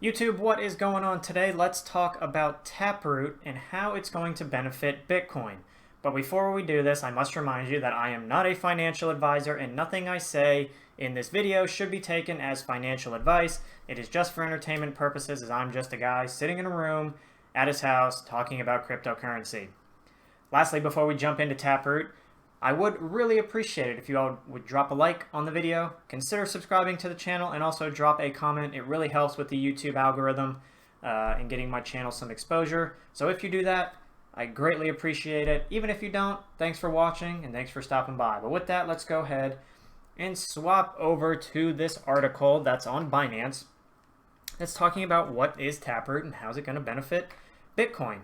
YouTube, what is going on today? Let's talk about Taproot and how it's going to benefit Bitcoin. But before we do this, I must remind you that I am not a financial advisor and nothing I say in this video should be taken as financial advice. It is just for entertainment purposes, as I'm just a guy sitting in a room at his house talking about cryptocurrency. Lastly, before we jump into Taproot, I would really appreciate it if you all would drop a like on the video, consider subscribing to the channel, and also drop a comment. It really helps with the YouTube algorithm and getting my channel some exposure. So if you do that, I greatly appreciate it. Even if you don't, thanks for watching and thanks for stopping by. But with that, let's go ahead and swap over to this article that's on Binance. That's talking about what is Taproot and how's it going to benefit Bitcoin.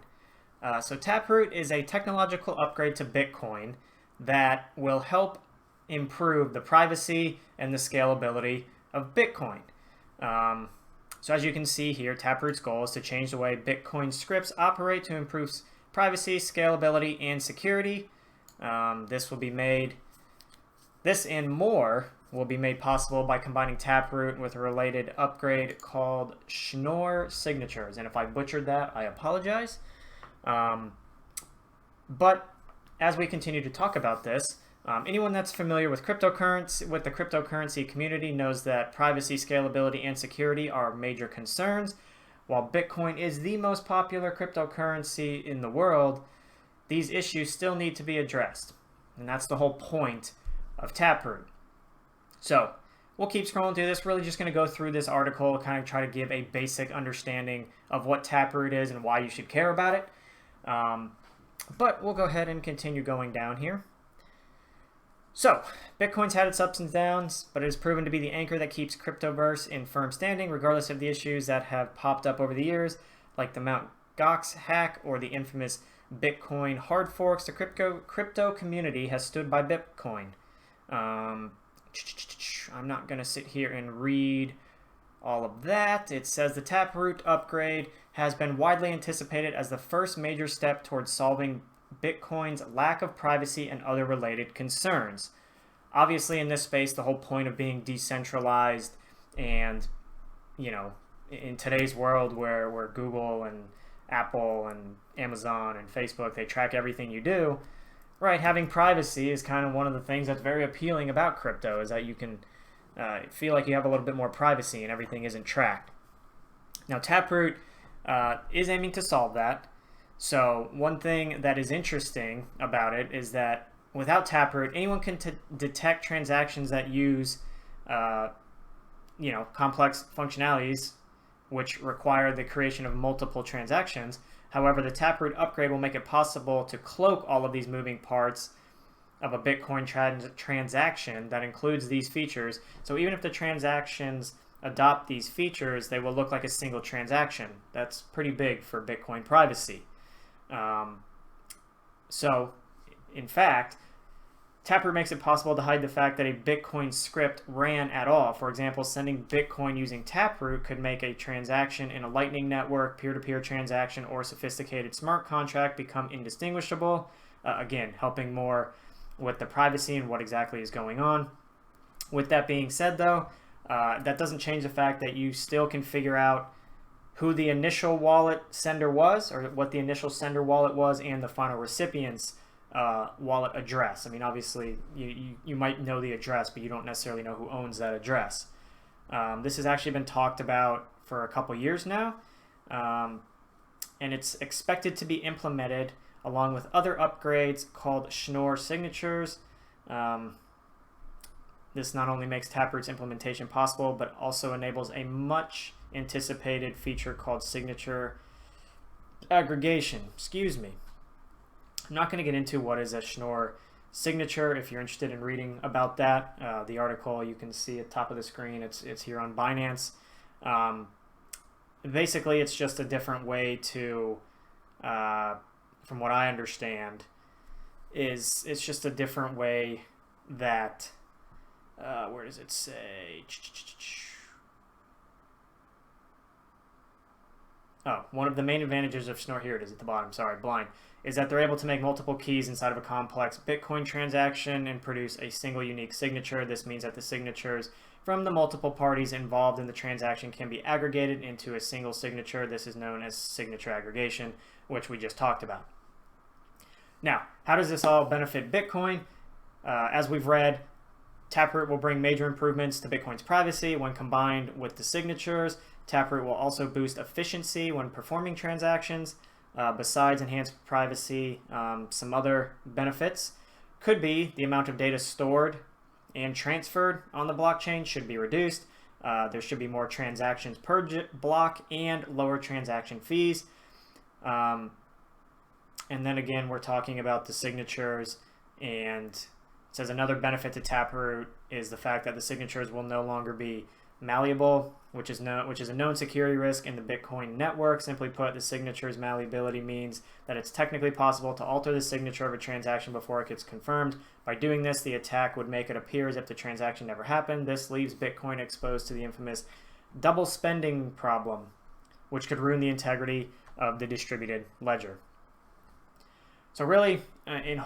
So Taproot is a technological upgrade to Bitcoin that will help improve the privacy and the scalability of Bitcoin. So as you can see here, Taproot's goal is to change the way Bitcoin scripts operate to improve privacy, scalability, and security. This and more will be made possible by combining Taproot with a related upgrade called Schnorr signatures. And if I butchered that, I apologize. But as we continue to talk about this, anyone that's familiar with the cryptocurrency community knows that privacy, scalability, and security are major concerns. While Bitcoin is the most popular cryptocurrency in the world, these issues still need to be addressed. And that's the whole point of Taproot. So we'll keep scrolling through this, really just going to go through this article, kind of try to give a basic understanding of what Taproot is and why you should care about it. But we'll go ahead and continue going down here. So, Bitcoin's had its ups and downs, but it has proven to be the anchor that keeps cryptoverse in firm standing, regardless of the issues that have popped up over the years, like the Mt. Gox hack or the infamous Bitcoin hard forks. The crypto community has stood by Bitcoin. I'm not going to sit here and read all of that. It says the Taproot upgrade has been widely anticipated as the first major step towards solving Bitcoin's lack of privacy and other related concerns. Obviously, in this space, the whole point of being decentralized and, in today's world where Google and Apple and Amazon and Facebook, they track everything you do, right, having privacy is kind of one of the things that's very appealing about crypto, is that you can feel like you have a little bit more privacy and everything isn't tracked. Now, Taproot is aiming to solve that. So one thing that is interesting about it is that without Taproot, anyone can detect transactions that use, complex functionalities which require the creation of multiple transactions. However, the Taproot upgrade will make it possible to cloak all of these moving parts of a Bitcoin transaction that includes these features. So even if the transactions adopt these features, they will look like a single transaction. That's pretty big for Bitcoin privacy. So, in fact, Taproot makes it possible to hide the fact that a Bitcoin script ran at all. For example, sending Bitcoin using Taproot could make a transaction in a Lightning Network, peer-to-peer transaction, or sophisticated smart contract become indistinguishable. Again, helping more with the privacy and what exactly is going on. With that being said, though, that doesn't change the fact that you still can figure out who the initial wallet sender was, or what the initial sender wallet was, and the final recipient's wallet address. I mean, obviously, you might know the address, but you don't necessarily know who owns that address. This has actually been talked about for a couple years now, and it's expected to be implemented along with other upgrades called Schnorr signatures. This not only makes Taproot's implementation possible, but also enables a much anticipated feature called signature aggregation. Excuse me. I'm not going to get into what is a Schnorr signature. If you're interested in reading about that, the article you can see at the top of the screen. It's here on Binance. Basically, it's just a different way to, from what I understand, it's just a different way that, where does it say? Oh, one of the main advantages of Schnorr, here it is at the bottom, sorry, blind, is that they're able to make multiple keys inside of a complex Bitcoin transaction and produce a single unique signature. This means that the signatures from the multiple parties involved in the transaction can be aggregated into a single signature. This is known as signature aggregation, which we just talked about. Now, how does this all benefit Bitcoin? As we've read, Taproot will bring major improvements to Bitcoin's privacy when combined with the signatures. Taproot will also boost efficiency when performing transactions. Besides enhanced privacy, some other benefits could be the amount of data stored and transferred on the blockchain should be reduced. There should be more transactions per block and lower transaction fees. And then again, we're talking about the signatures, and it says another benefit to Taproot is the fact that the signatures will no longer be malleable, which is a known security risk in the Bitcoin network. Simply put, the signature's malleability means that it's technically possible to alter the signature of a transaction before it gets confirmed. By doing this, the attack would make it appear as if the transaction never happened. This leaves Bitcoin exposed to the infamous double spending problem, which could ruin the integrity of the distributed ledger. So really, in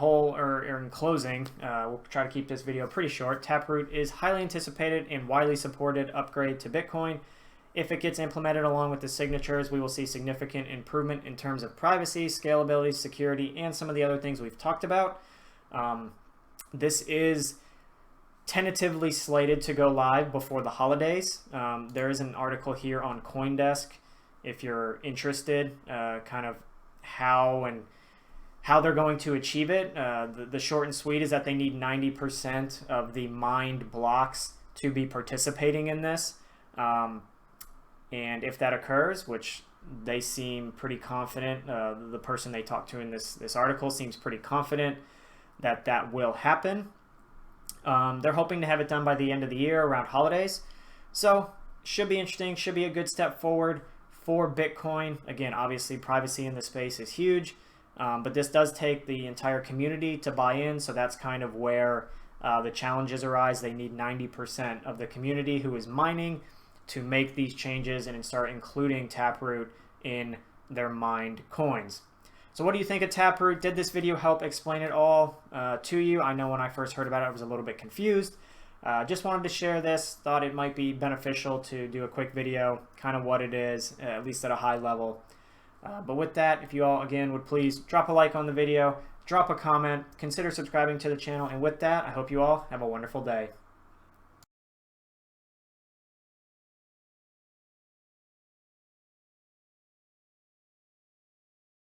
closing, we'll try to keep this video pretty short. Taproot is highly anticipated and widely supported upgrade to Bitcoin. If it gets implemented along with the signatures, we will see significant improvement in terms of privacy, scalability, security, and some of the other things we've talked about. This is tentatively slated to go live before the holidays. There is an article here on CoinDesk if you're interested, kind of how they're going to achieve it. The short and sweet is that they need 90% of the mined blocks to be participating in this. And if that occurs, which they seem pretty confident, the person they talked to in this article seems pretty confident that that will happen. They're hoping to have it done by the end of the year around holidays. So should be interesting, should be a good step forward for Bitcoin. Again, obviously privacy in the space is huge. But this does take the entire community to buy in, so that's kind of where the challenges arise. They need 90% of the community who is mining to make these changes and start including Taproot in their mined coins. So what do you think of Taproot? Did this video help explain it all to you? I know when I first heard about it, I was a little bit confused. Just wanted to share this. Thought it might be beneficial to do a quick video, kind of what it is, at least at a high level. But with that, if you all, again, would please drop a like on the video, drop a comment, consider subscribing to the channel, and with that, I hope you all have a wonderful day.